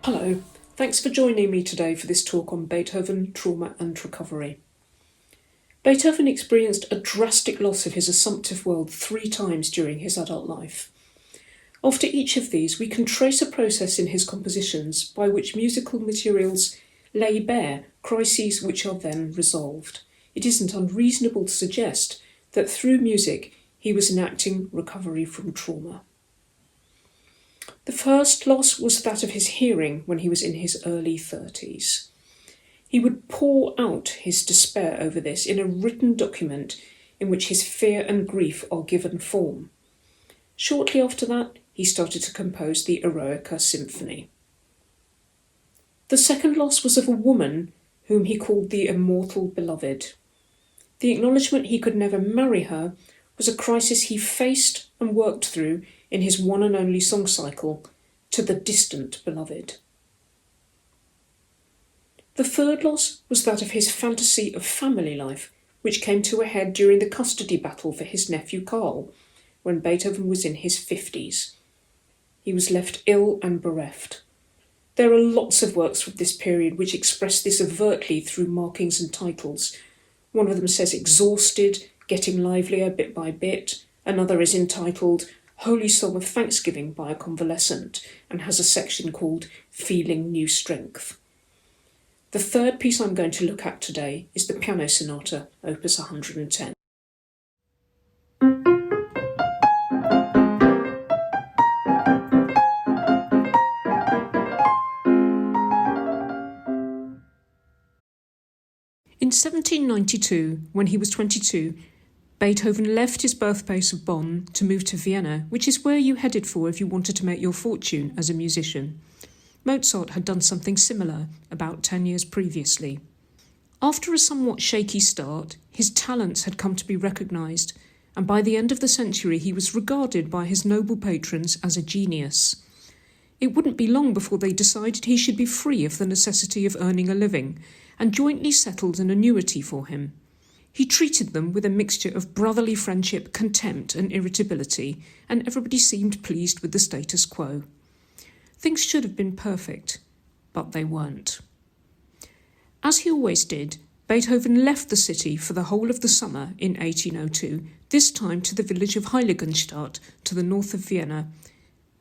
Hello, thanks for joining me today for this talk on Beethoven, trauma and recovery. Beethoven experienced a drastic loss of his assumptive world 3 times during his adult life. After each of these, we can trace a process in his compositions by which musical materials lay bare crises which are then resolved. It isn't unreasonable to suggest that through music he was enacting recovery from trauma. The first loss was that of his hearing when he was in his early 30s. He would pour out his despair over this in a written document in which his fear and grief are given form. Shortly after that, he started to compose the Eroica Symphony. The second loss was of a woman whom he called the Immortal Beloved. The acknowledgement he could never marry her was a crisis he faced and worked through in his one and only song cycle, To the Distant Beloved. The third loss was that of his fantasy of family life, which came to a head during the custody battle for his nephew Karl, when Beethoven was in his 50s. He was left ill and bereft. There are lots of works from this period which express this overtly through markings and titles. One of them says exhausted, getting livelier bit by bit. Another is entitled Holy Song of Thanksgiving by a Convalescent and has a section called Feeling New Strength. The third piece I'm going to look at today is the Piano Sonata, opus 110. In 1792, when he was 22, Beethoven left his birthplace of Bonn to move to Vienna, which is where you headed for if you wanted to make your fortune as a musician. Mozart had done something similar about 10 years previously. After a somewhat shaky start, his talents had come to be recognised, and by the end of the century he was regarded by his noble patrons as a genius. It wouldn't be long before they decided he should be free of the necessity of earning a living, and jointly settled an annuity for him. He treated them with a mixture of brotherly friendship, contempt and irritability, and everybody seemed pleased with the status quo. Things should have been perfect, but they weren't. As he always did, Beethoven left the city for the whole of the summer in 1802, this time to the village of Heiligenstadt to the north of Vienna,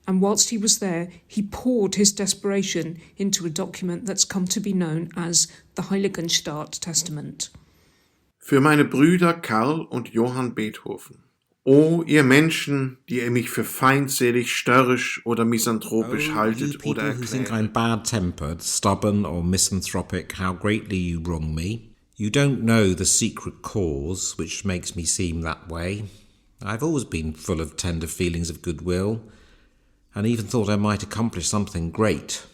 and whilst he was there, he poured his desperation into a document that's come to be known as the Heiligenstadt Testament. Für meine Brüder Karl und Johann Beethoven. O ihr Menschen, die ihr mich für feindselig, störrisch oder misanthropisch haltet oder erklärt. Who think I'm bad-tempered, stubborn or misanthropic, how greatly you wrong me. You don't know the secret cause which makes me seem that way. I've always been full of tender feelings of goodwill, and even thought I might accomplish something great.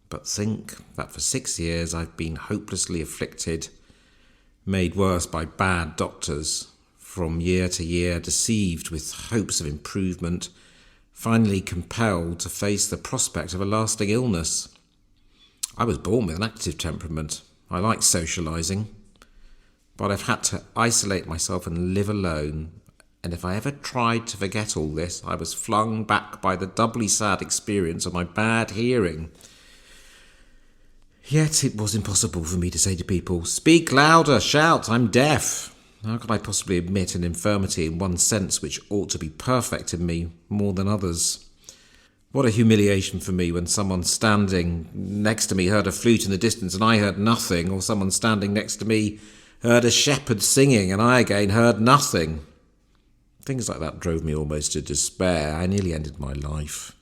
But think that for 6 years I've been hopelessly afflicted, made worse by bad doctors, from year to year deceived with hopes of improvement, finally compelled to face the prospect of a lasting illness. I was born with an active temperament. I like socialising, but I've had to isolate myself and live alone, and if I ever tried to forget all this, I was flung back by the doubly sad experience of my bad hearing. Yet it was impossible for me to say to people, "Speak louder, shout, I'm deaf." How could I possibly admit an infirmity in one sense which ought to be perfect in me more than others? What a humiliation for me when someone standing next to me heard a flute in the distance and I heard nothing, or someone standing next to me heard a shepherd singing and I again heard nothing. Things like that drove me almost to despair. I nearly ended my life.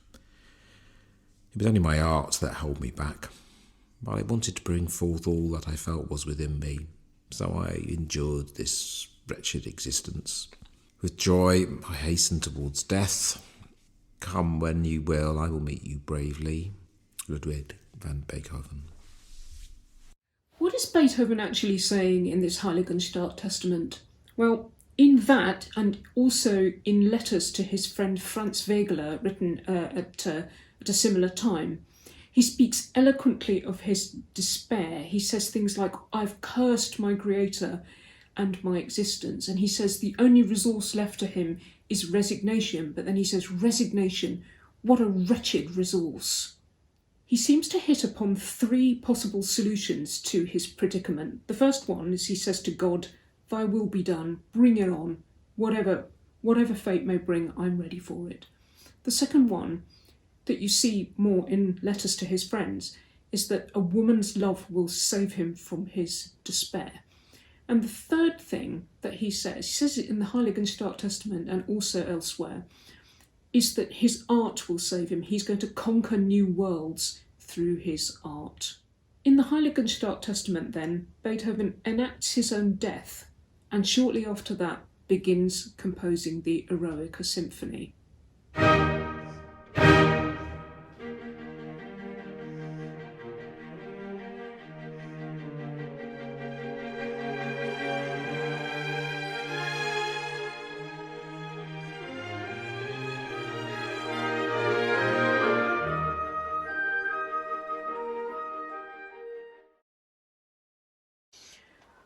It was only my art that held me back, but I wanted to bring forth all that I felt was within me, so I endured this wretched existence. With joy, I hastened towards death. Come when you will, I will meet you bravely. Ludwig van Beethoven. What is Beethoven actually saying in this Heiligenstadt Testament? Well, in that, and also in letters to his friend Franz Wegeler, written at a similar time, he speaks eloquently of his despair. He says things like, "I've cursed my creator and my existence." And he says the only resource left to him is resignation. But then he says, resignation, what a wretched resource. he seems to hit upon three possible solutions to his predicament. The first one is he says to God, "Thy will be done, bring it on, whatever fate may bring, I'm ready for it." The second one, that you see more in letters to his friends, is that a woman's love will save him from his despair. And the third thing that he says it in the Heiligenstadt Testament and also elsewhere, is that his art will save him. He's going to conquer new worlds through his art. In the Heiligenstadt Testament, then, Beethoven enacts his own death, and shortly after that begins composing the Eroica Symphony.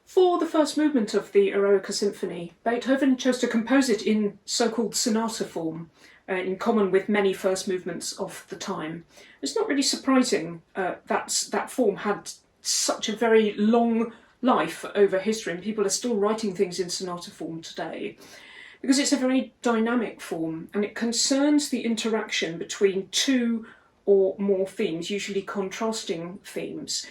For the first movement of the Eroica Symphony, Beethoven chose to compose it in so-called sonata form, in common with many first movements of the time. It's not really surprising that form had such a very long life over history, and people are still writing things in sonata form today, because it's a very dynamic form, and it concerns the interaction between two or more themes, usually contrasting themes,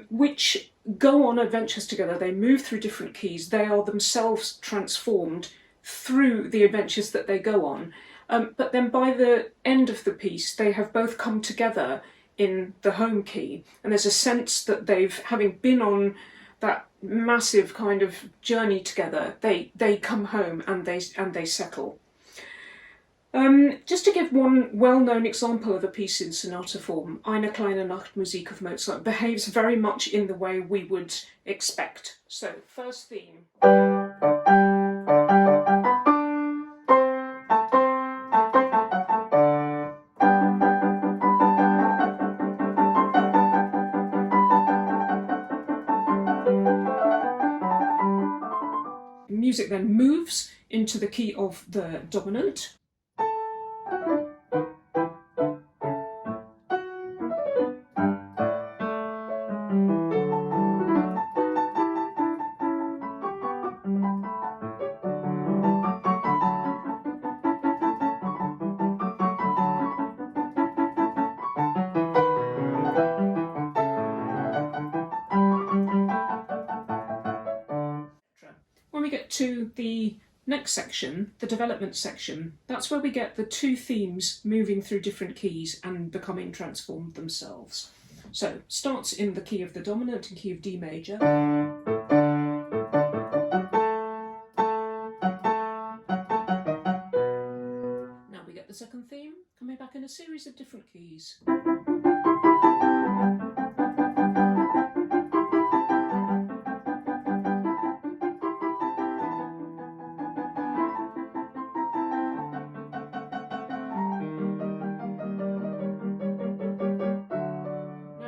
which go on adventures together. They move through different keys. They are themselves transformed through the adventures that they go on. But then by the end of the piece, they have both come together in the home key. And there's a sense that having been on that massive kind of journey together, they come home and they settle. Just to give one well-known example of a piece in sonata form, Eine kleine Nachtmusik of Mozart behaves very much in the way we would expect. So, first theme. Music then moves into the key of the dominant. When we get to the next section, the development section, that's where we get the two themes moving through different keys and becoming transformed themselves. So, starts in the key of the dominant and key of D major. Now we get the second theme, coming back in a series of different keys.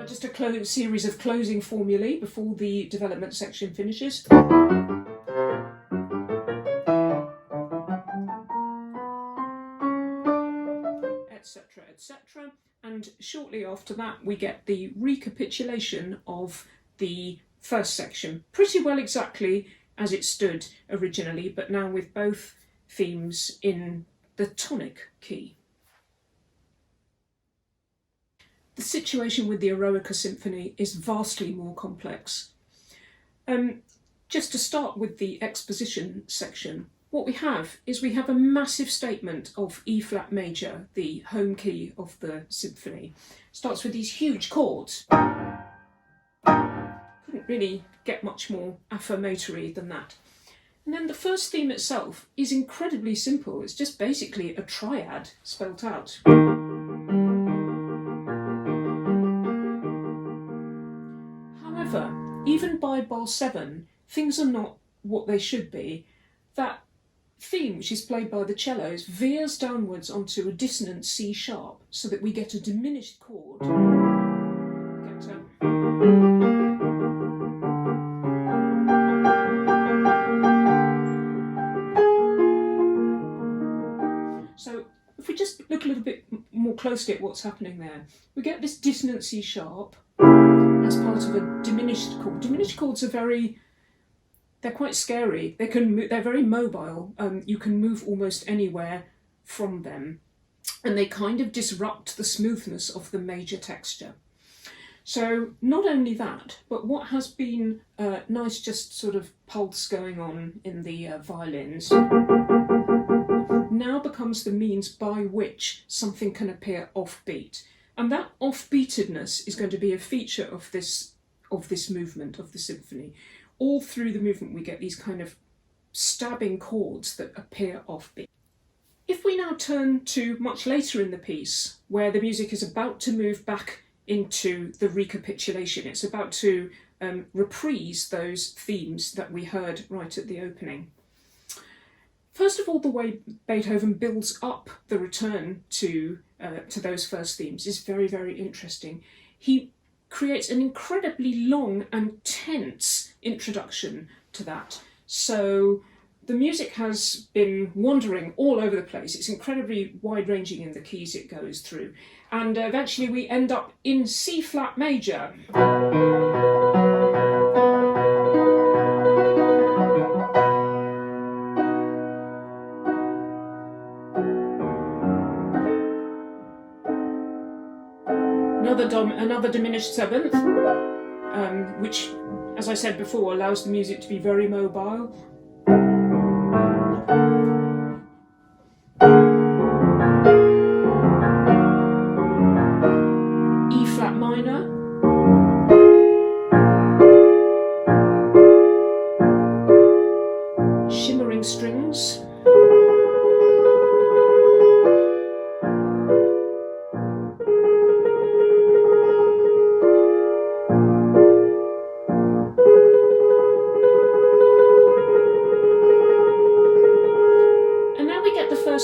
Just a series of closing formulae before the development section finishes. Etc., etc. And shortly after that we get the recapitulation of the first section, pretty well exactly as it stood originally, but now with both themes in the tonic key. The situation with the Eroica Symphony is vastly more complex. Just to start with the exposition section, what we have a massive statement of E flat major, the home key of the symphony. Starts with these huge chords. Couldn't really get much more affirmatory than that. And then the first theme itself is incredibly simple. It's just basically a triad spelt out. However, even by bar 7, things are not what they should be. That theme, which is played by the cellos, veers downwards onto a dissonant C sharp, so that we get a diminished chord. So if we just look look a little bit more closely at what's happening there, we get this dissonant C sharp as part of a diminished chord. Diminished chords are they're quite scary. They're very mobile. You can move almost anywhere from them, and they kind of disrupt the smoothness of the major texture. So not only that, but what has been nice just sort of pulse going on in the violins now becomes the means by which something can appear offbeat. And that offbeatedness is going to be a feature of this movement, of the symphony. All through the movement we get these kind of stabbing chords that appear offbeat. If we now turn to much later in the piece, where the music is about to move back into the recapitulation, it's about to reprise those themes that we heard right at the opening. First of all, the way Beethoven builds up the return to those first themes is very, very interesting. He creates an incredibly long and tense introduction to that. So the music has been wandering all over the place. It's incredibly wide-ranging in the keys it goes through. And eventually we end up in C flat major. Another diminished seventh, which, as I said before, allows the music to be very mobile. E flat minor. Shimmering strings.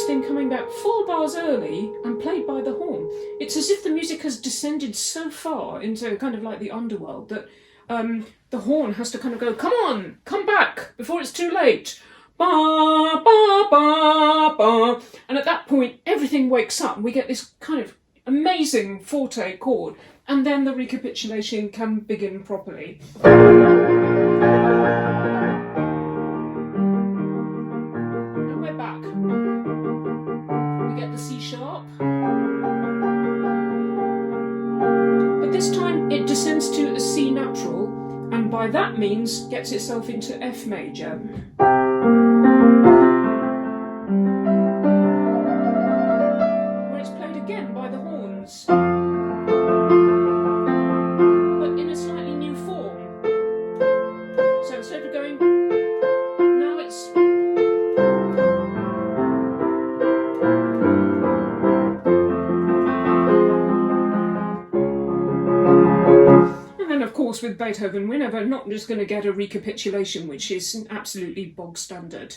Thing coming back 4 bars early and played by the horn. It's as if the music has descended so far into kind of like the Underworld that the horn has to kind of go, come on, come back before it's too late. Ba, ba, ba, ba. And at that point, everything wakes up and we get this kind of amazing forte chord, and then the recapitulation can begin properly. And we're back. Get the C sharp, but this time it descends to a C natural, and by that means gets itself into F major. Where it's played again by the horns, but in a slightly new form. So instead of going, now it's with Beethoven, we're never not just going to get a recapitulation, which is absolutely bog standard.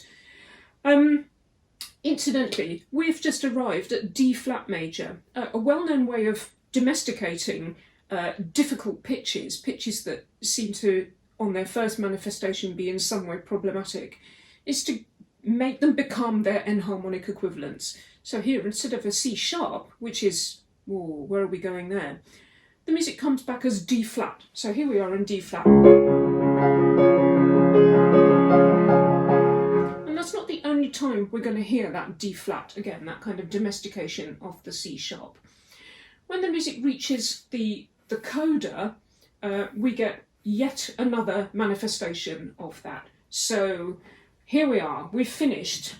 Incidentally, we've just arrived at D flat major, a well-known way of domesticating difficult pitches that seem to, on their first manifestation, be in some way problematic, is to make them become their enharmonic equivalents. So here, instead of a C sharp, which is, whoa, where are we going there? The music comes back as D flat. So here we are in D flat. And that's not the only time we're going to hear that D flat again, that kind of domestication of the C sharp. When the music reaches the coda, we get yet another manifestation of that. So here we are, we've finished.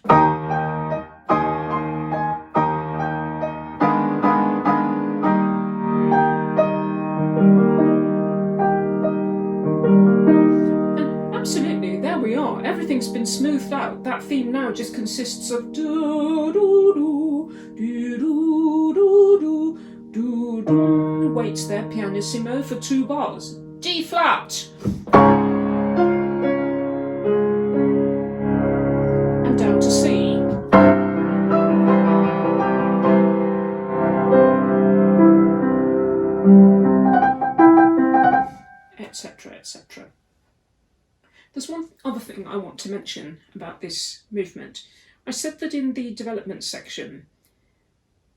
Everything's been smoothed out. That theme now just consists of do do do do do do do do. Waits there pianissimo for 2 bars. D flat. And down to C. Etc. etc. There's one other thing I want to mention about this movement. I said that in the development section,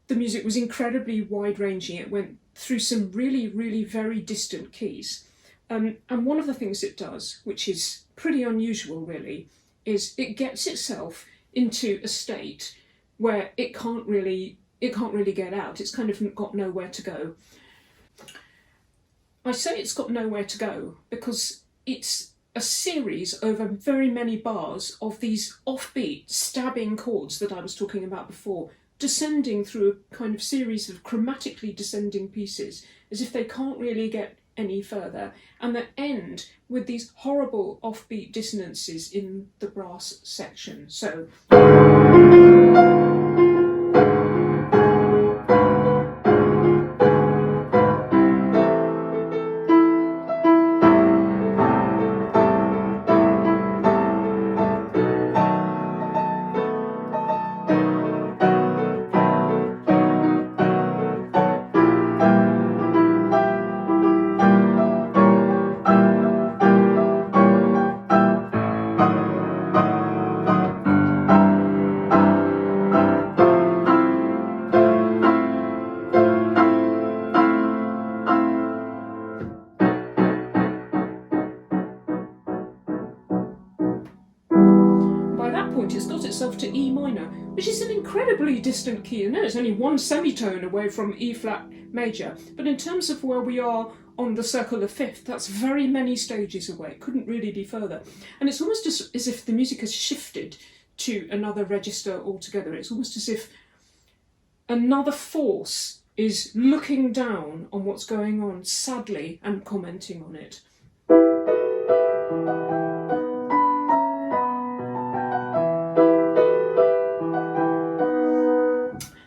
the music was incredibly wide-ranging. It went through some really, really very distant keys. And one of the things it does, which is pretty unusual really, is it gets itself into a state where it can't really get out. It's kind of got nowhere to go. I say it's got nowhere to go because it's a series over very many bars of these offbeat, stabbing chords that I was talking about before, descending through a kind of series of chromatically descending pieces, as if they can't really get any further, and that end with these horrible offbeat dissonances in the brass section. So to E minor, which is an incredibly distant key. I know it's only one semitone away from E flat major, but in terms of where we are on the circle of fifth, that's very many stages away. It couldn't really be further. And it's almost as if the music has shifted to another register altogether. It's almost as if another force is looking down on what's going on sadly and commenting on it.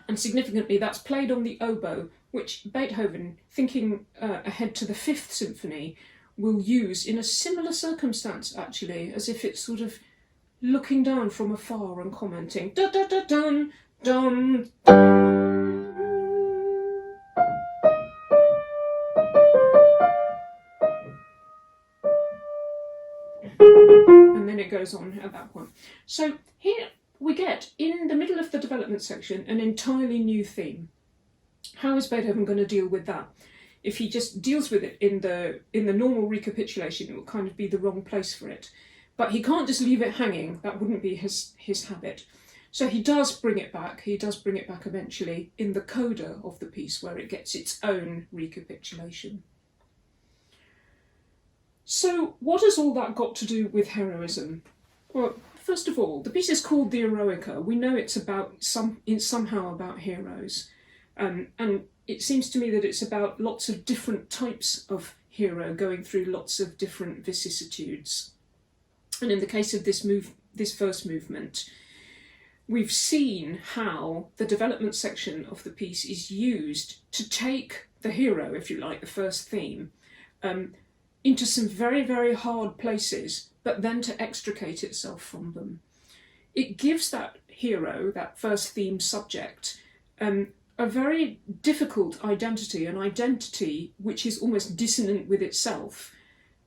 And significantly, that's played on the oboe, which Beethoven, thinking ahead to the Fifth Symphony, will use in a similar circumstance, actually, as if it's sort of looking down from afar and commenting. Da da da dun dun dun. And then it goes on at that point. So here we get, in the middle of the development section, an entirely new theme. How is Beethoven going to deal with that? If he just deals with it in the normal recapitulation, it will kind of be the wrong place for it. But he can't just leave it hanging. That wouldn't be his habit. So he does bring it back. He does bring it back eventually in the coda of the piece, where it gets its own recapitulation. So what has all that got to do with heroism? Well, first of all, the piece is called the Eroica. We know it's somehow about heroes. And it seems to me that it's about lots of different types of hero going through lots of different vicissitudes. And in the case of this first movement, we've seen how the development section of the piece is used to take the hero, if you like, the first theme, into some very, very hard places, but then to extricate itself from them. It gives that hero, that first theme subject, a very difficult identity, an identity which is almost dissonant with itself,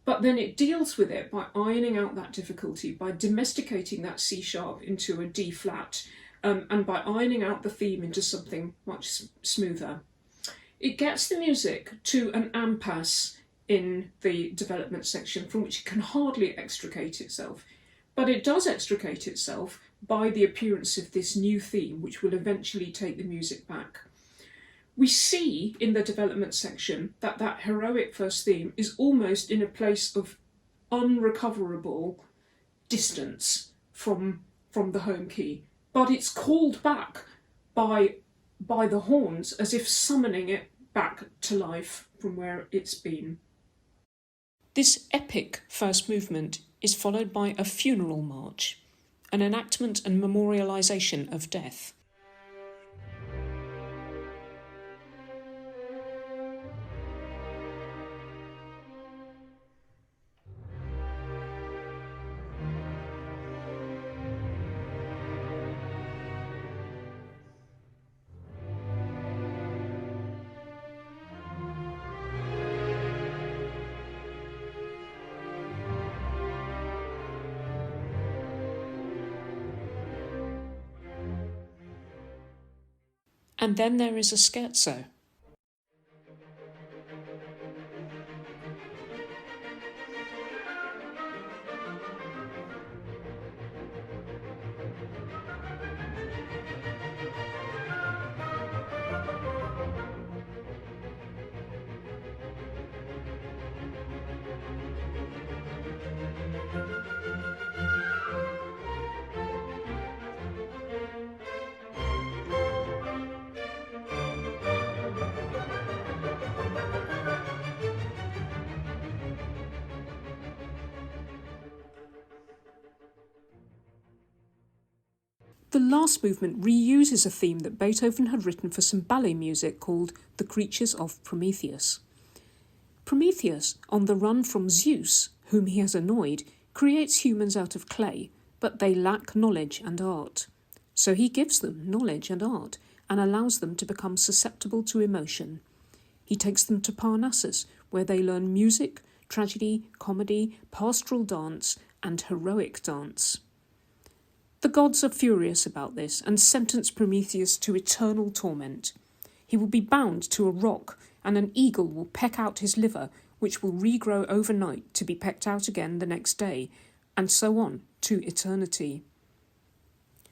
but then it deals with it by ironing out that difficulty, by domesticating that C sharp into a D flat, and by ironing out the theme into something much smoother. It gets the music to an impasse in the development section from which it can hardly extricate itself. But it does extricate itself by the appearance of this new theme, which will eventually take the music back. We see in the development section that that heroic first theme is almost in a place of unrecoverable distance from the home key, but it's called back by the horns as if summoning it back to life from where it's been. This epic first movement is followed by a funeral march, an enactment and memorialisation of death. And then there is a Scherzo. The last movement reuses a theme that Beethoven had written for some ballet music called The Creatures of Prometheus. Prometheus, on the run from Zeus, whom he has annoyed, creates humans out of clay, but they lack knowledge and art. So he gives them knowledge and art and allows them to become susceptible to emotion. He takes them to Parnassus, where they learn music, tragedy, comedy, pastoral dance, and heroic dance. The gods are furious about this and sentence Prometheus to eternal torment. He will be bound to a rock, and an eagle will peck out his liver, which will regrow overnight to be pecked out again the next day, and so on to eternity.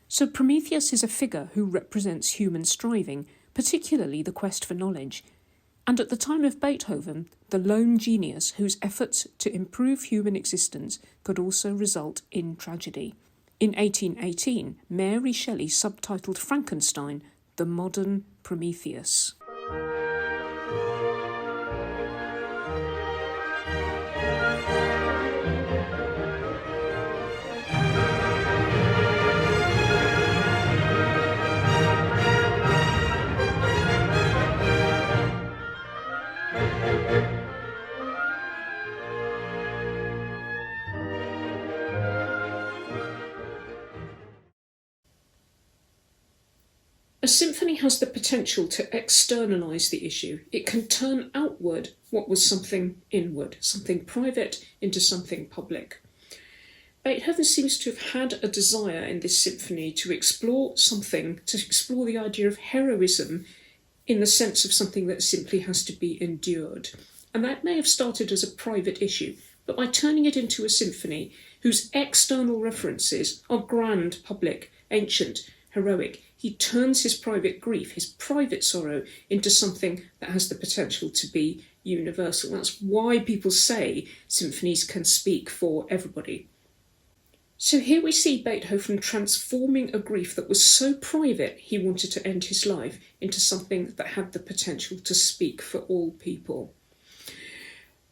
So Prometheus is a figure who represents human striving, particularly the quest for knowledge, and at the time of Beethoven, the lone genius whose efforts to improve human existence could also result in tragedy. In 1818, Mary Shelley subtitled Frankenstein, The Modern Prometheus. A symphony has the potential to externalise the issue. It can turn outward what was something inward, something private into something public. Beethoven seems to have had a desire in this symphony to explore the idea of heroism in the sense of something that simply has to be endured. And that may have started as a private issue, but by turning it into a symphony whose external references are grand, public, ancient, heroic, he turns his private grief, his private sorrow, into something that has the potential to be universal. That's why people say symphonies can speak for everybody. So here we see Beethoven transforming a grief that was so private he wanted to end his life into something that had the potential to speak for all people.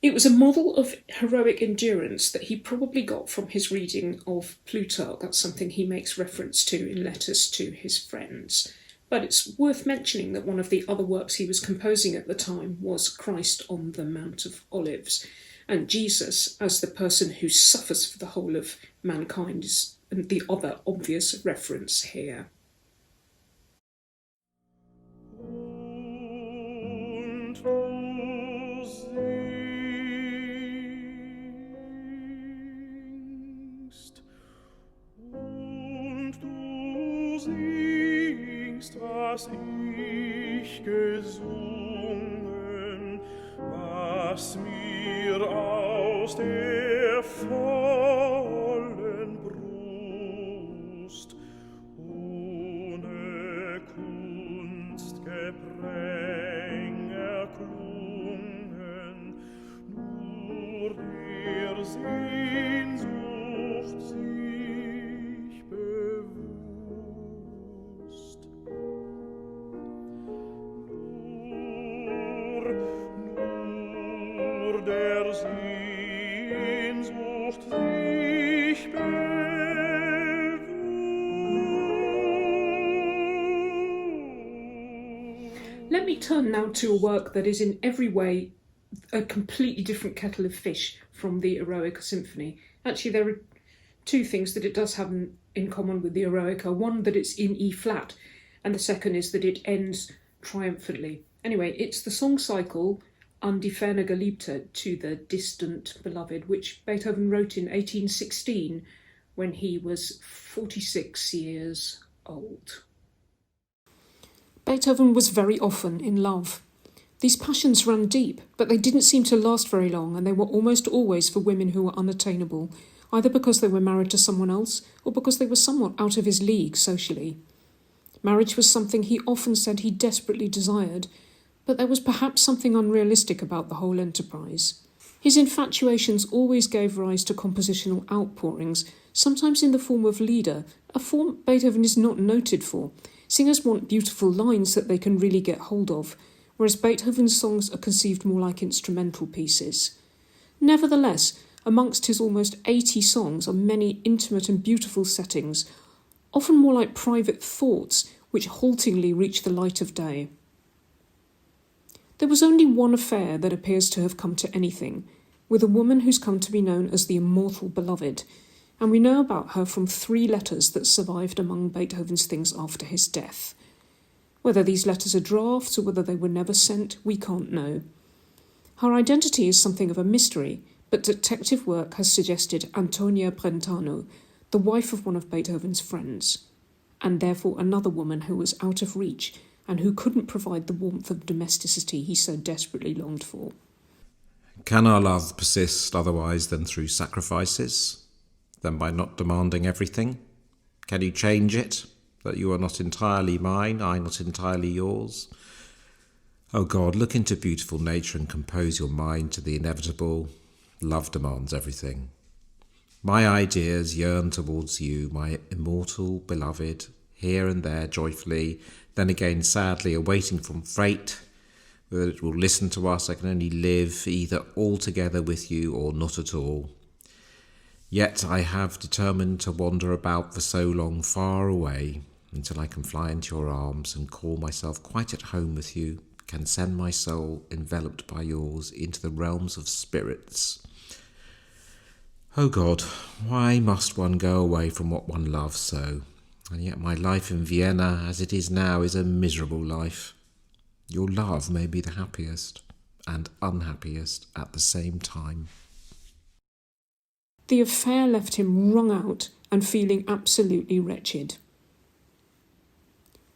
It was a model of heroic endurance that he probably got from his reading of Plutarch. That's something he makes reference to in letters to his friends. But it's worth mentioning that one of the other works he was composing at the time was Christ on the Mount of Olives. And Jesus, as the person who suffers for the whole of mankind, is the other obvious reference here. Was ich gesungen, was mir aus der vollen Brust ohne Kunstgepräng erklungen, nur der Sehnsucht sich bewusst. Der Sehnsucht sich bewusst. Let me turn now to a work that is in every way a completely different kettle of fish from the Eroica Symphony. Actually, there are two things that it does have in common with the Eroica. One, that it's in E flat, and the second is that it ends triumphantly. Anyway, it's the song cycle Andi ferne Geliebte, to the distant beloved, which Beethoven wrote in 1816 when he was 46 years old. Beethoven was very often in love. These passions ran deep, but they didn't seem to last very long, and they were almost always for women who were unattainable, either because they were married to someone else or because they were somewhat out of his league socially. Marriage was something he often said he desperately desired, but there was perhaps something unrealistic about the whole enterprise. His infatuations always gave rise to compositional outpourings, sometimes in the form of lieder, a form Beethoven is not noted for. Singers want beautiful lines that they can really get hold of, whereas Beethoven's songs are conceived more like instrumental pieces. Nevertheless, amongst his almost 80 songs are many intimate and beautiful settings, often more like private thoughts which haltingly reach the light of day. There was only one affair that appears to have come to anything, with a woman who's come to be known as the Immortal Beloved, and we know about her from 3 letters that survived among Beethoven's things after his death. Whether these letters are drafts or whether they were never sent, we can't know. Her identity is something of a mystery, but detective work has suggested Antonia Brentano, the wife of one of Beethoven's friends, and therefore another woman who was out of reach and who couldn't provide the warmth of domesticity he so desperately longed for. Can our love persist otherwise than through sacrifices? Than by not demanding everything? Can you change it? That you are not entirely mine, I not entirely yours? Oh God, look into beautiful nature and compose your mind to the inevitable. Love demands everything. My ideas yearn towards you, my immortal beloved, here and there joyfully, then again sadly awaiting from fate. Whether it will listen to us, I can only live either altogether with you or not at all. Yet I have determined to wander about for so long far away, until I can fly into your arms and call myself quite at home with you, can send my soul, enveloped by yours, into the realms of spirits. Oh God, why must one go away from what one loves so? And yet my life in Vienna, as it is now, is a miserable life. Your love may be the happiest and unhappiest at the same time. The affair left him wrung out and feeling absolutely wretched.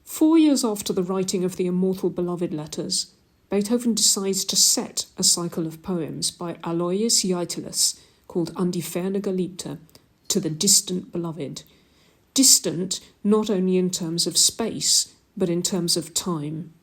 4 years after the writing of the Immortal Beloved letters, Beethoven decides to set a cycle of poems by Alois Jaitalus called An die ferne Geliebte, to the distant beloved. Distant not only in terms of space, but in terms of time.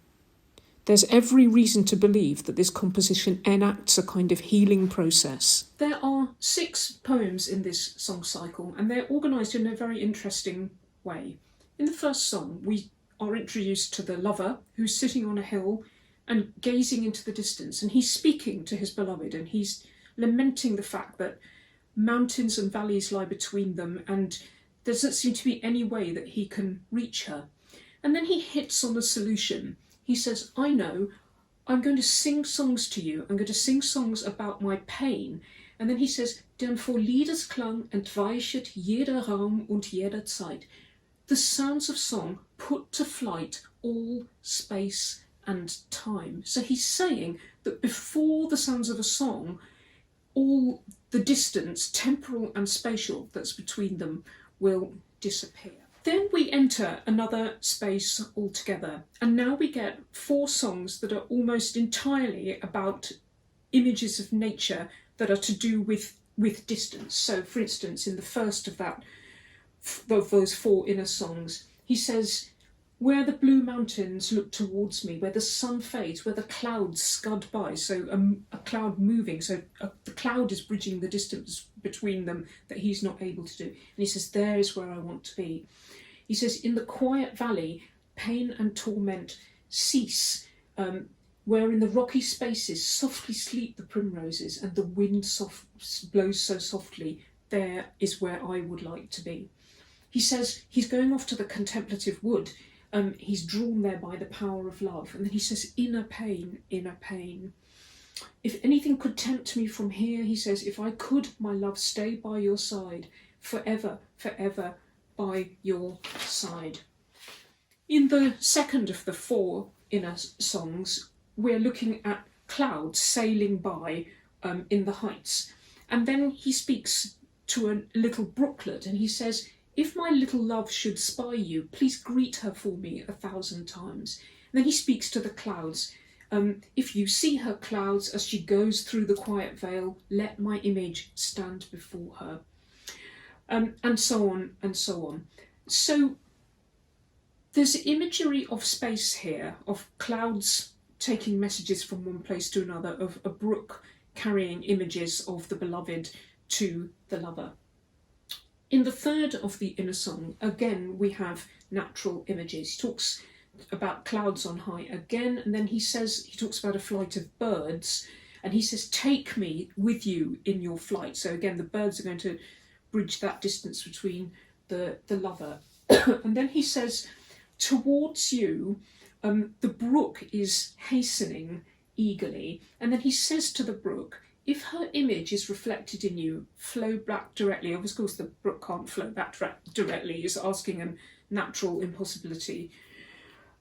There's every reason to believe that this composition enacts a kind of healing process. There are 6 poems in this song cycle, and they're organised in a very interesting way. In the first song, we are introduced to the lover who's sitting on a hill and gazing into the distance, and he's speaking to his beloved, and he's lamenting the fact that mountains and valleys lie between them, and there doesn't seem to be any way that he can reach her. And then he hits on a solution. He says, I know, I'm going to sing songs to you. I'm going to sing songs about my pain. And then he says, denn vor Liedesklang entweichet jeder Raum und jeder Zeit. The sounds of song put to flight all space and time. So he's saying that before the sounds of a song, all the distance, temporal and spatial, that's between them will disappear. Then we enter another space altogether, and now we get 4 songs that are almost entirely about images of nature that are to do with distance. So, for instance, in the first of those 4 inner songs, he says, where the blue mountains look towards me, where the sun fades, where the clouds scud by, so a cloud moving, so the cloud is bridging the distance between them that he's not able to do. And he says, there is where I want to be. He says, in the quiet valley, pain and torment cease, where in the rocky spaces softly sleep the primroses and the wind blows so softly, there is where I would like to be. He says he's going off to the contemplative wood. He's drawn there by the power of love. And then he says, inner pain, inner pain. If anything could tempt me from here, he says, if I could, my love, stay by your side, forever, forever, by your side. In the second of the 4 inner songs, we're looking at clouds sailing by in the heights. And then he speaks to a little brooklet and he says, if my little love should spy you, please greet her for me 1,000 times. then he speaks to the clouds. If you see her clouds as she goes through the quiet vale, let my image stand before her. And so on and so on. So there's imagery of space here, of clouds taking messages from one place to another, of a brook carrying images of the beloved to the lover. In the third of the inner song, again, we have natural images. He talks about clouds on high again, and then he talks about a flight of birds, and he says, take me with you in your flight. So again, the birds are going to bridge that distance between the lover. And then he says, towards you, the brook is hastening eagerly. And then he says to the brook, if her image is reflected in you, flow back directly. Of course, the brook can't flow back directly. It's asking a natural impossibility.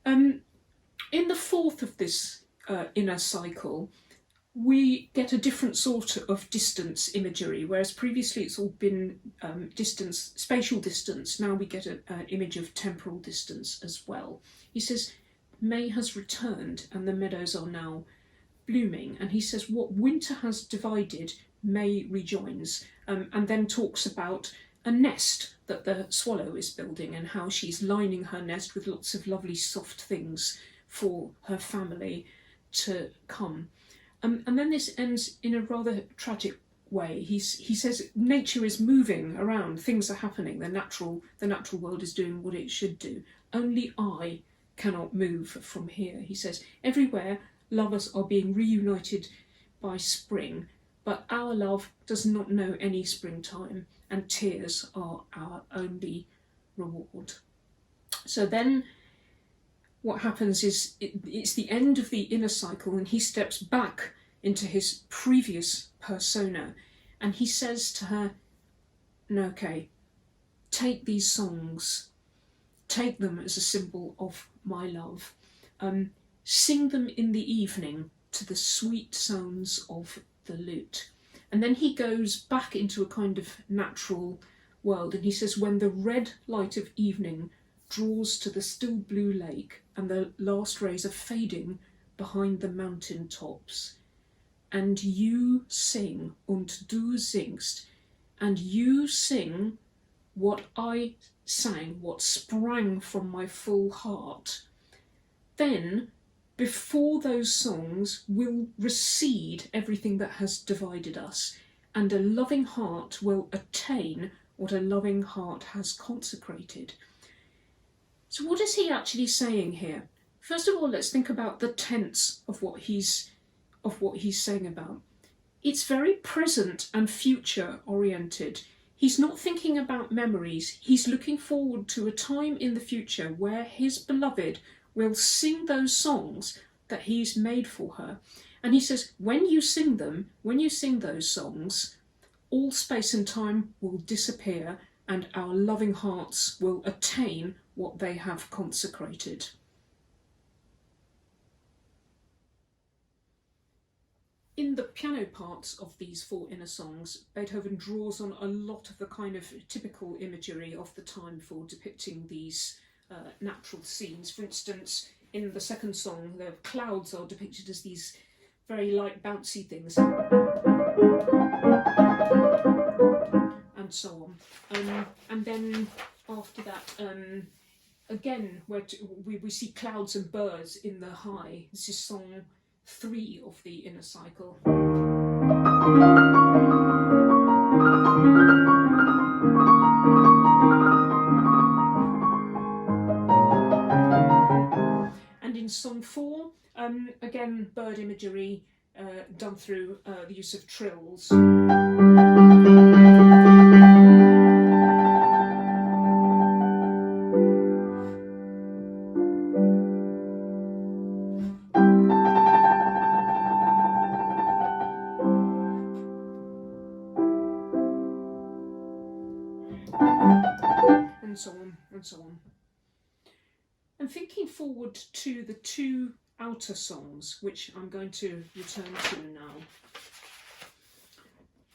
In the fourth of this inner cycle, we get a different sort of distance imagery, whereas previously it's all been distance, spatial distance. Now we get an image of temporal distance as well. He says, May has returned and the meadows are now blooming. And he says, what winter has divided, May rejoins, and then talks about a nest that the swallow is building and how she's lining her nest with lots of lovely soft things for her family to come. And then this ends in a rather tragic way. He says nature is moving around, things are happening, the natural world is doing what it should do. Only I cannot move from here. He says everywhere lovers are being reunited by spring, but our love does not know any springtime, and tears are our only reward. So then what happens is it's the end of the inner cycle, and he steps back into his previous persona, and he says to her, no, okay, take these songs, take them as a symbol of my love, sing them in the evening to the sweet sounds of the lute. And then he goes back into a kind of natural world, and he says, when the red light of evening draws to the still blue lake and the last rays are fading behind the mountain tops, and you sing, und du singst, and you sing what I sang, what sprang from my full heart, then before those songs will recede everything that has divided us, and a loving heart will attain what a loving heart has consecrated. So what is he actually saying here? First of all, let's think about the tense of what he's saying about. It's very present and future oriented. He's not thinking about memories. He's looking forward to a time in the future where his beloved will sing those songs that he's made for her. And he says, when you sing them, when you sing those songs, all space and time will disappear and our loving hearts will attain what they have consecrated. In the piano parts of these four inner songs, Beethoven draws on a lot of the kind of typical imagery of the time for depicting these natural scenes. For instance, in the second song, the clouds are depicted as these very light, bouncy things, and so on. And then after that, again, where we see clouds and birds in the high. This is song 3 of the inner cycle. And in song 4, again, bird imagery done through the use of trills. And so on, and so on. And thinking forward to the 2 outer songs, which I'm going to return to now.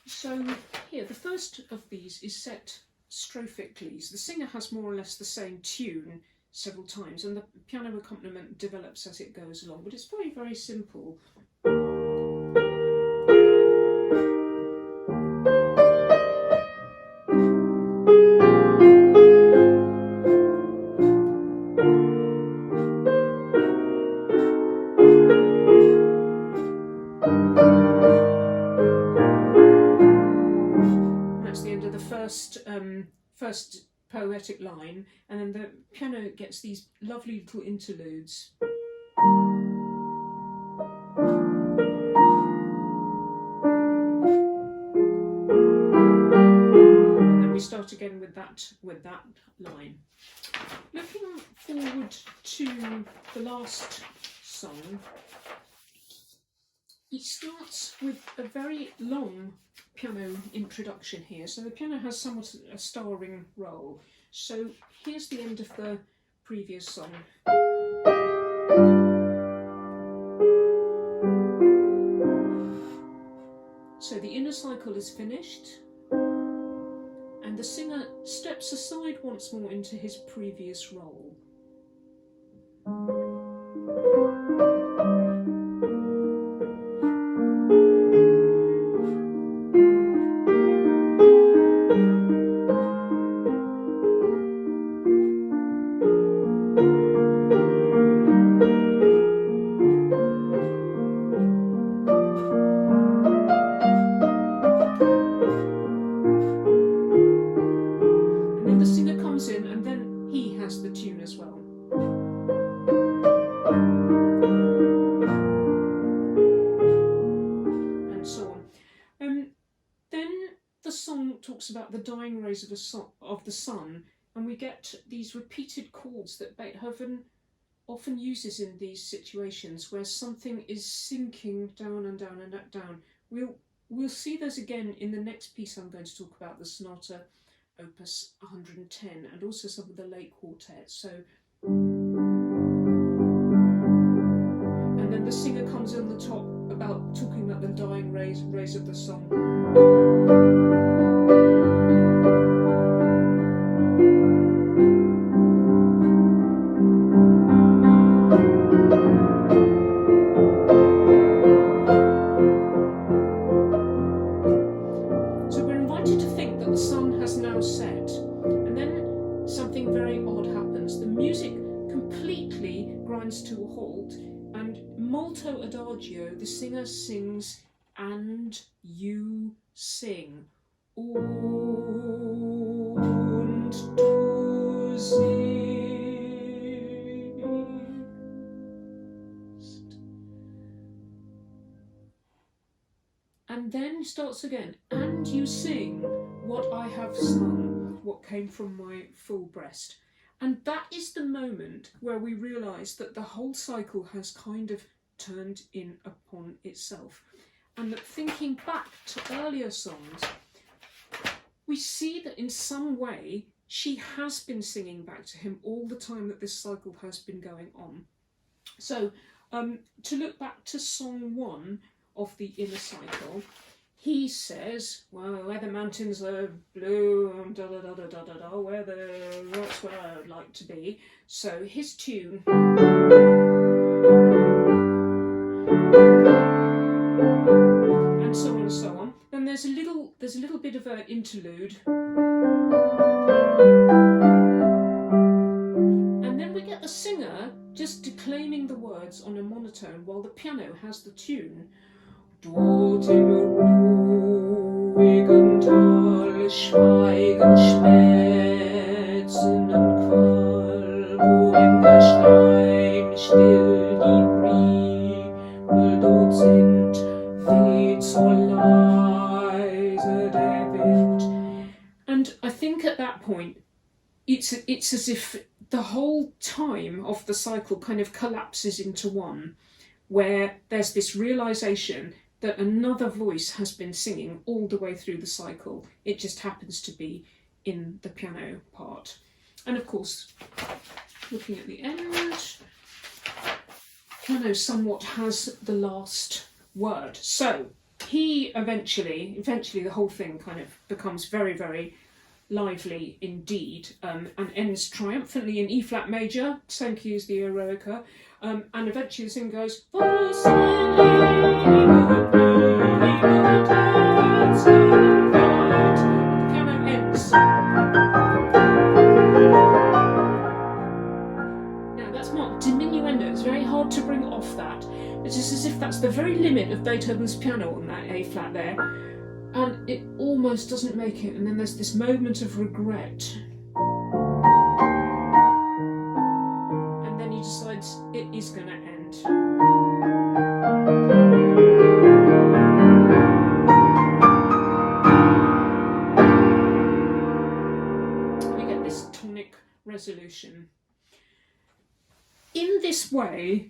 So here, the first of these is set strophically. So the singer has more or less the same tune several times, and the piano accompaniment develops as it goes along, but it's very, very simple. And that's the end of the first poetic line, and then the piano gets these lovely little interludes. And then we start again with that line. Looking forward to the last song, it starts with a very long piano introduction here. So the piano has somewhat a starring role. So here's the end of the previous song. So the inner cycle is finished, and the singer steps aside once more into his previous role. About the dying rays of the sun, and we get these repeated chords that Beethoven often uses in these situations where something is sinking down and down and down. We'll see those again in the next piece I'm going to talk about, the Sonata Opus 110, and also some of the late quartets. So, and then the singer comes on the top about talking about the dying rays of the sun. To a halt, and molto adagio, the singer sings and you sing. Und du singst. And then starts again, and you sing what I have sung, what came from my full breast. And that is the moment where we realise that the whole cycle has kind of turned in upon itself. And that thinking back to earlier songs, we see that in some way she has been singing back to him all the time that this cycle has been going on. So to look back to song 1 of the inner cycle, he says, well, where the mountains are blue, da da da da da da da, where the rocks where I would like to be. So his tune. And so on and so on. Then there's a little bit of an interlude. And then we get the singer just declaiming the words on a monotone while the piano has the tune. Dort im ruhigen Tal schweigen schmerzenden Qual, wo im Gestein still die Priemel dort sind, weht so leise der Wind. And I think at that point, it's as if the whole time of the cycle kind of collapses into one, where there's this realization that another voice has been singing all the way through the cycle. It just happens to be in the piano part. And of course, looking at the end, piano somewhat has the last word. So he eventually the whole thing kind of becomes very, very lively indeed, and ends triumphantly in E-flat major, same key as the Eroica, and eventually the singer goes, the piano ends. Now that's marked diminuendo. It's very hard to bring off that. It's just as if that's the very limit of Beethoven's piano on that A-flat there, and it almost doesn't make it, and then there's this moment of regret. And then he decides it is going to end. We get this tonic resolution. In this way,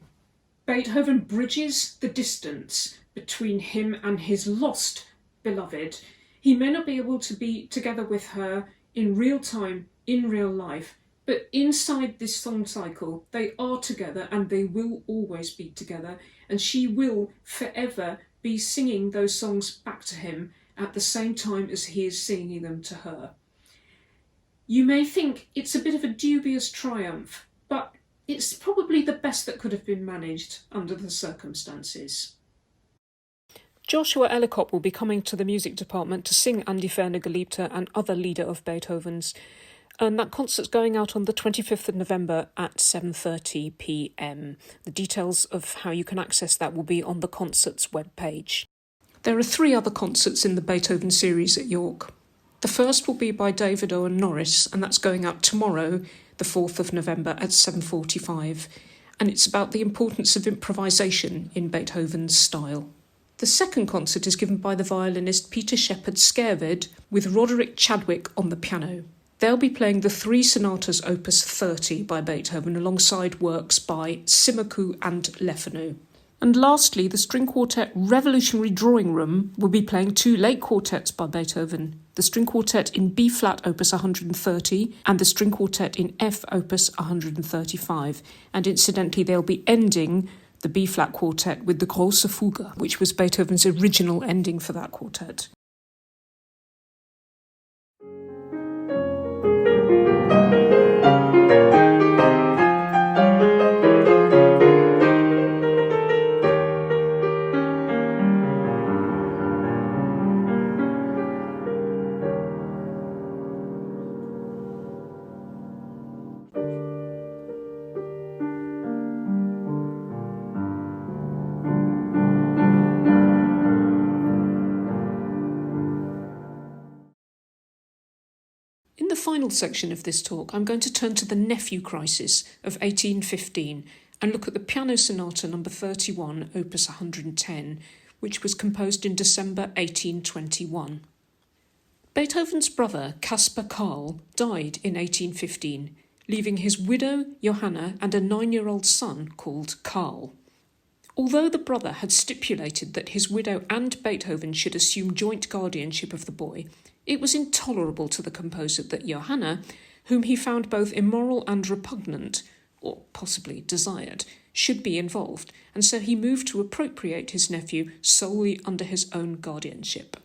Beethoven bridges the distance between him and his lost beloved. He may not be able to be together with her in real time, in real life, but inside this song cycle, they are together and they will always be together, and she will forever be singing those songs back to him at the same time as he is singing them to her. You may think it's a bit of a dubious triumph, but it's probably the best that could have been managed under the circumstances. Joshua Ellicott will be coming to the music department to sing Andi ferne Geliebte and other Lieder of Beethoven's, and that concert's going out on the 25th of November at 7:30 p.m. The details of how you can access that will be on the concert's webpage. There are 3 other concerts in the Beethoven series at York. The first will be by David Owen Norris, and that's going out tomorrow, the 4th of November at 7:45, and it's about the importance of improvisation in Beethoven's style. The second concert is given by the violinist Peter Shepard Skerved with Roderick Chadwick on the piano. They'll be playing the 3 sonatas opus 30 by Beethoven alongside works by Cimmerku and Lefanu. And lastly, the string quartet Revolutionary Drawing Room will be playing 2 late quartets by Beethoven, the string quartet in B-flat opus 130 and the string quartet in F opus 135. And incidentally, they'll be ending the B-flat quartet with the Große Fuge, which was Beethoven's original ending for that quartet. In the final section of this talk, I'm going to turn to the nephew crisis of 1815 and look at the Piano Sonata No. 31, opus 110, which was composed in December 1821. Beethoven's brother, Caspar Karl, died in 1815, leaving his widow, Johanna, and a 9-year-old son called Karl. Although the brother had stipulated that his widow and Beethoven should assume joint guardianship of the boy, it was intolerable to the composer that Johanna, whom he found both immoral and repugnant, or possibly desired, should be involved, and so he moved to appropriate his nephew solely under his own guardianship.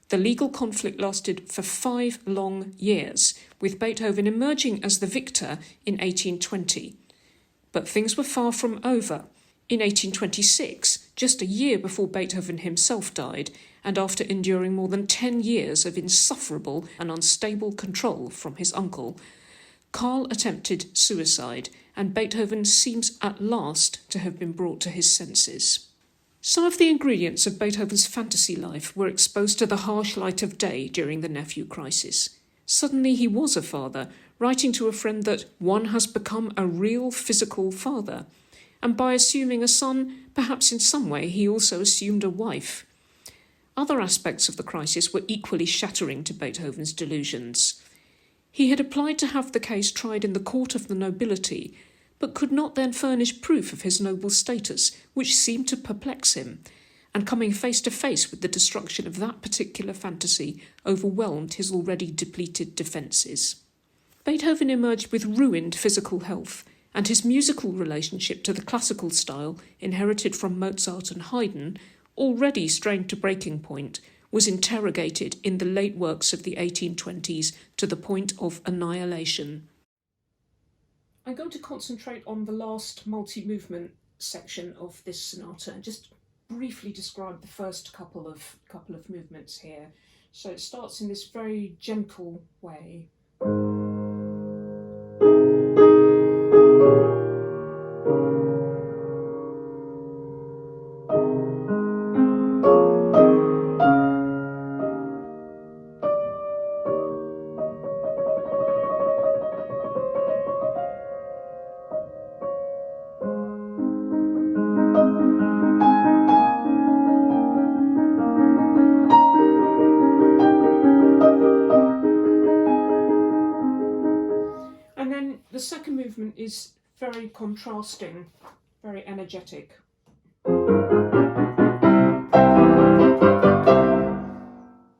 The legal conflict lasted for 5 long years, with Beethoven emerging as the victor in 1820. But things were far from over. In 1826, just a year before Beethoven himself died, and after enduring more than 10 years of insufferable and unstable control from his uncle, Karl attempted suicide, and Beethoven seems at last to have been brought to his senses. Some of the ingredients of Beethoven's fantasy life were exposed to the harsh light of day during the nephew crisis. Suddenly he was a father, writing to a friend that one has become a real physical father, and by assuming a son, perhaps in some way he also assumed a wife. Other aspects of the crisis were equally shattering to Beethoven's delusions. He had applied to have the case tried in the court of the nobility, but could not then furnish proof of his noble status, which seemed to perplex him, and coming face to face with the destruction of that particular fantasy overwhelmed his already depleted defences. Beethoven emerged with ruined physical health, and his musical relationship to the classical style, inherited from Mozart and Haydn, already strained to breaking point, was interrogated in the late works of the 1820s to the point of annihilation. I'm going to concentrate on the last multi-movement section of this sonata and just briefly describe the first couple of movements here. So it starts in this very gentle way. The second movement is very contrasting, very energetic.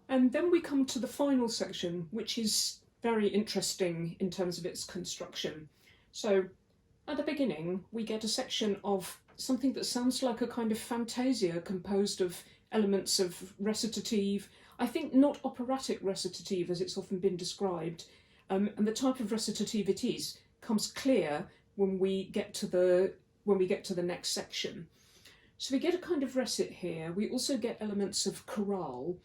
And then we come to the final section, which is very interesting in terms of its construction. So at the beginning, we get a section of something that sounds like a kind of fantasia composed of elements of recitative, I think not operatic recitative as it's often been described, and the type of recitative it is comes clear when we get to the next section. So we get a kind of recit here. We also get elements of chorale,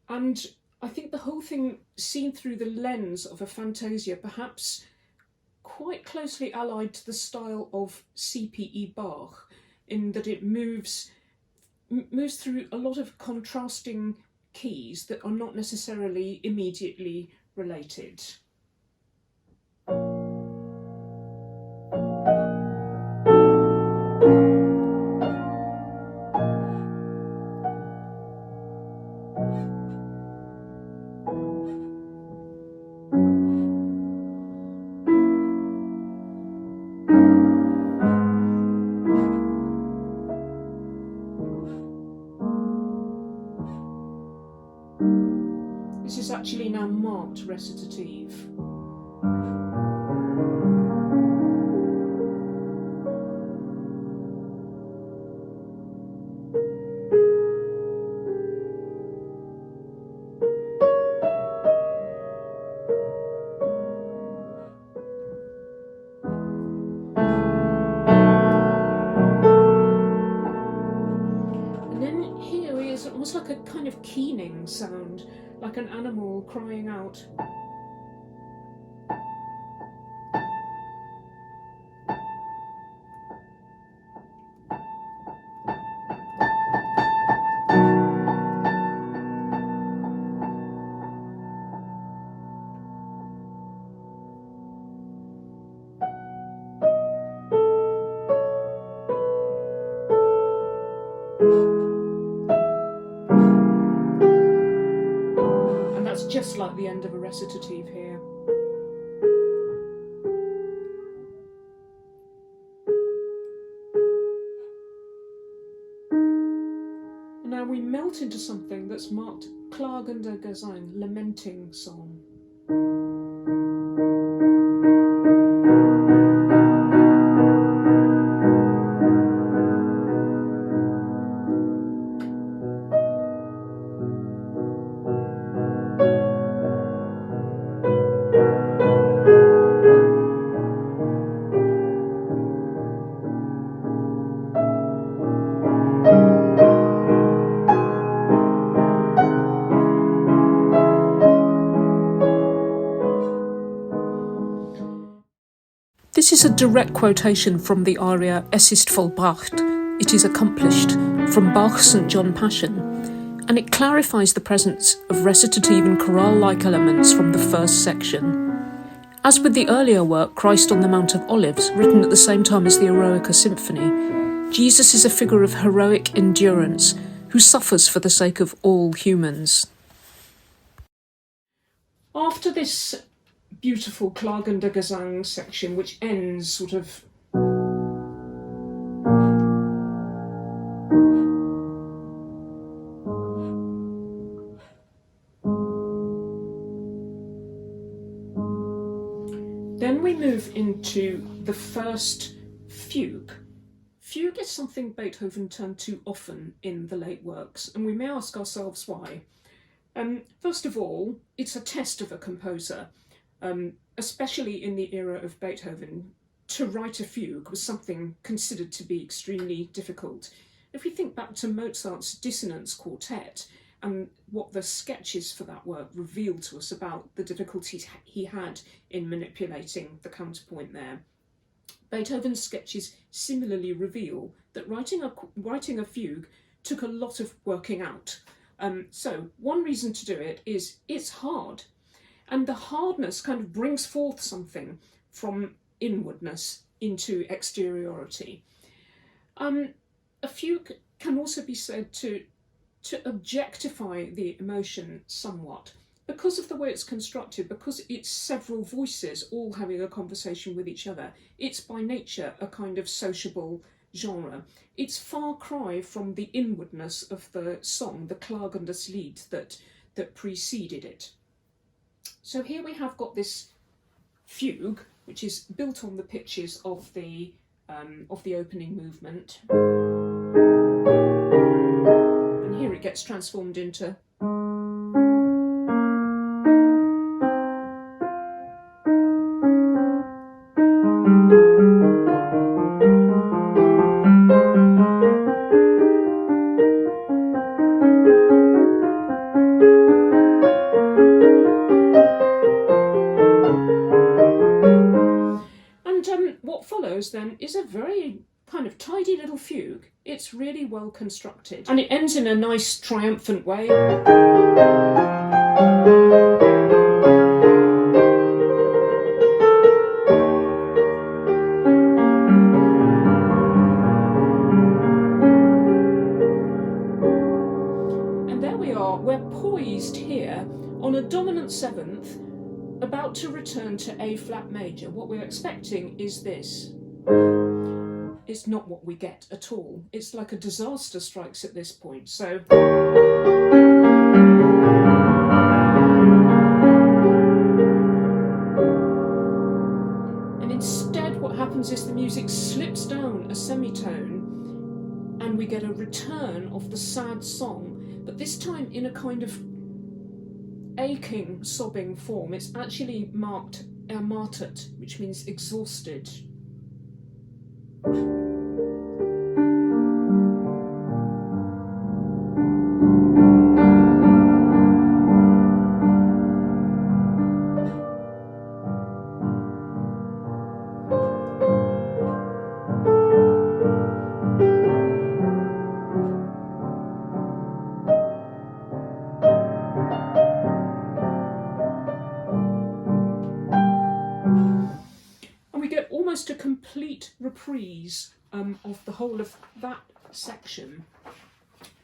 and I think the whole thing seen through the lens of a fantasia, perhaps quite closely allied to the style of C.P.E. Bach, in that it moves through a lot of contrasting keys that are not necessarily immediately related. This is actually now marked recitative. And then here is almost like a kind of keening sound, like an animal crying out. And that's just like the end of a recitative here. And now we melt into something that's marked klagender Gesang, lamenting song. This is a direct quotation from the aria Es ist vollbracht, it is accomplished, from Bach's St. John Passion, and it clarifies the presence of recitative and chorale-like elements from the first section. As with the earlier work, Christ on the Mount of Olives, written at the same time as the Eroica Symphony, Jesus is a figure of heroic endurance who suffers for the sake of all humans. After this beautiful klagender Gesang section, which ends sort of then we move into the first fugue. Fugue is something Beethoven turned to often in the late works, and we may ask ourselves why. First of all, it's a test of a composer, especially in the era of Beethoven. To write a fugue was something considered to be extremely difficult. If we think back to Mozart's Dissonance Quartet and what the sketches for that work reveal to us about the difficulties he had in manipulating the counterpoint there, Beethoven's sketches similarly reveal that writing a fugue took a lot of working out. So one reason to do it is it's hard, and the hardness kind of brings forth something from inwardness into exteriority. A fugue can also be said to objectify the emotion somewhat because of the way it's constructed, because it's several voices all having a conversation with each other. It's by nature a kind of sociable genre. It's far cry from the inwardness of the song, the Klagendes Lied, that preceded it. So here we have got this fugue, which is built on the pitches of the opening movement. And here it gets transformed into. What follows then is a very kind of tidy little fugue. It's really well constructed, and it ends in a nice triumphant way. And there we are, we're poised here on a dominant seventh, about to return to A flat major. What we're expecting is this. It's not what we get at all. It's like a disaster strikes at this point. So and instead what happens is the music slips down a semitone and we get a return of the sad song, but this time in a kind of aching, sobbing form. It's actually marked ermattet, which means exhausted. A complete reprise of the whole of that section,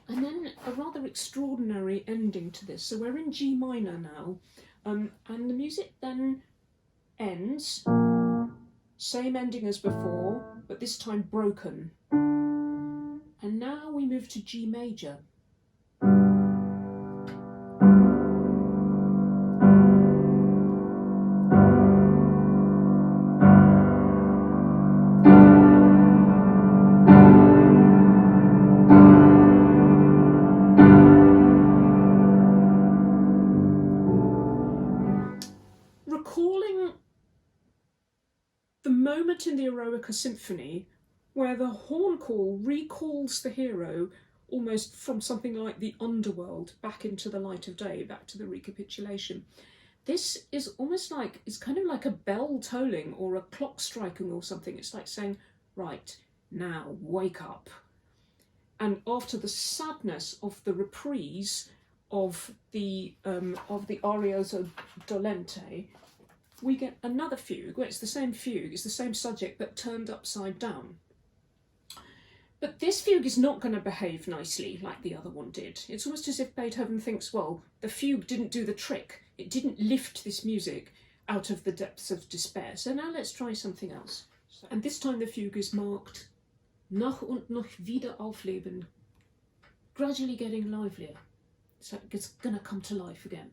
and then a rather extraordinary ending to this. So we're in G minor now, and the music then ends, same ending as before, but this time broken. And now we move to G major. Recalling the moment in the Eroica Symphony where the horn call recalls the hero almost from something like the Underworld back into the light of day, back to the recapitulation. This is almost like, it's kind of like a bell tolling or a clock striking or something. It's like saying, right, now wake up. And after the sadness of the reprise of the Arioso Dolente, we get another fugue, where it's the same fugue, it's the same subject, but turned upside down. But this fugue is not going to behave nicely like the other one did. It's almost as if Beethoven thinks, well, the fugue didn't do the trick. It didn't lift this music out of the depths of despair. So now let's try something else. And this time the fugue is marked noch und noch wieder aufleben, gradually getting livelier. So it's going to come to life again.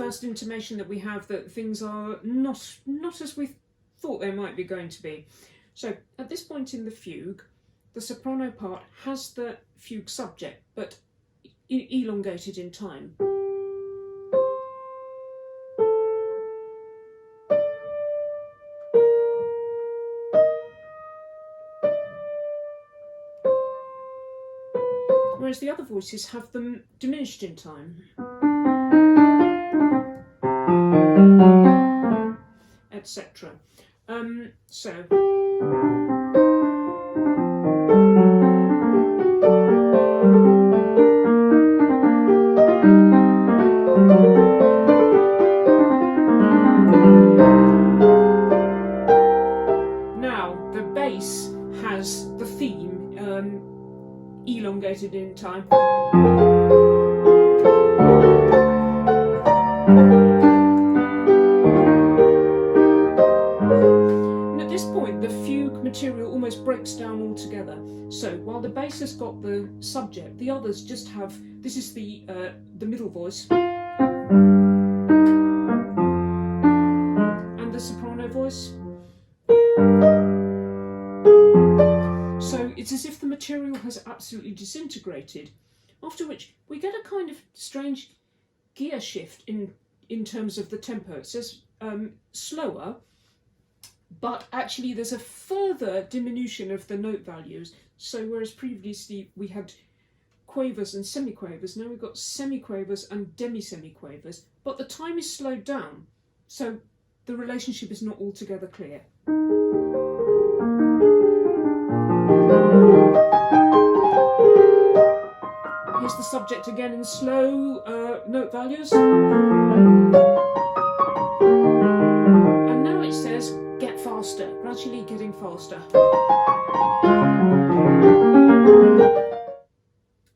first intimation that we have that things are not as we thought they might be going to be. So at this point in the fugue, the soprano part has the fugue subject, but elongated in time. Whereas the other voices have them diminished in time, etc. So now the bass has the theme elongated in time. And at this point, the fugue material almost breaks down altogether. So while the bass has got the subject, the others just have, this is the middle voice, and the soprano voice. So it's as if the material has absolutely disintegrated, after which we get a kind of strange gear shift in terms of the tempo. It says slower, but actually there's a further diminution of the note values. So whereas previously we had quavers and semiquavers, now we've got semiquavers and demi-semiquavers, but the time is slowed down, so the relationship is not altogether clear. Here's the subject again in slow note values. And now it says get faster, gradually getting faster.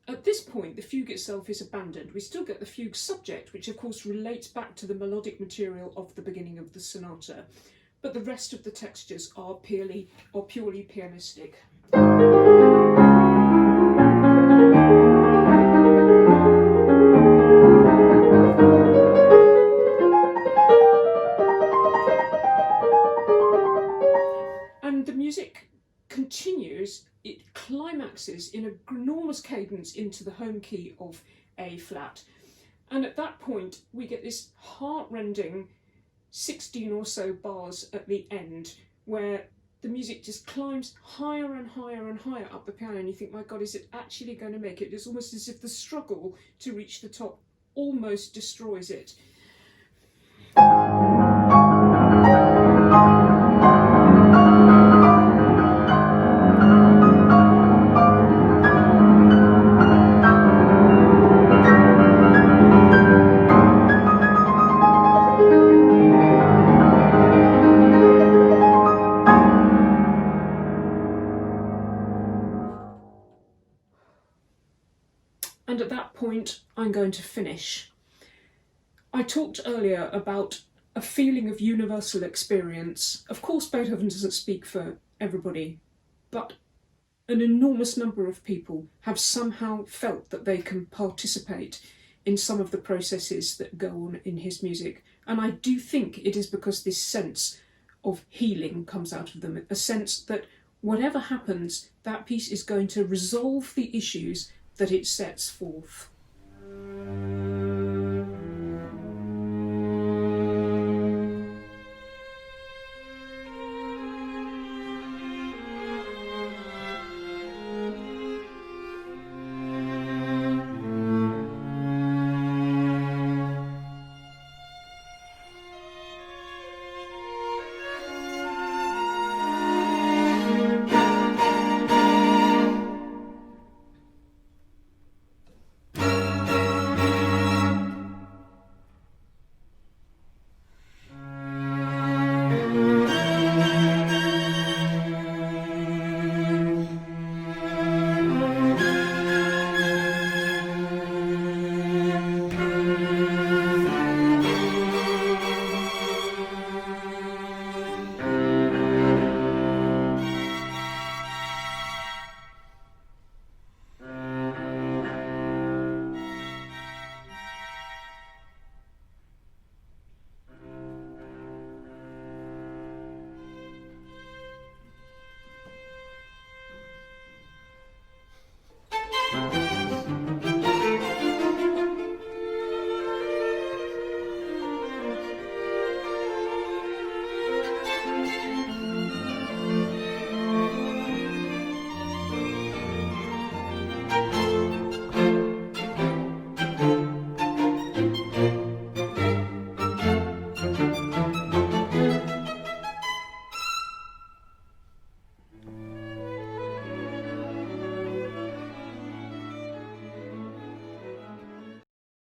At this point, the fugue itself is abandoned. We still get the fugue subject, which of course relates back to the melodic material of the beginning of the sonata, but the rest of the textures are purely pianistic. And the music continues, it climaxes in an enormous cadence into the home key of A flat. And at that point, we get this heart-rending 16 or so bars at the end, where the music just climbs higher and higher and higher up the piano, and you think, my God, is it actually going to make it? It's almost as if the struggle to reach the top almost destroys it. And at that point, I'm going to finish. I talked earlier about a feeling of universal experience. Of course, Beethoven doesn't speak for everybody, but an enormous number of people have somehow felt that they can participate in some of the processes that go on in his music. And I do think it is because this sense of healing comes out of them, a sense that whatever happens, that piece is going to resolve the issues that it sets forth.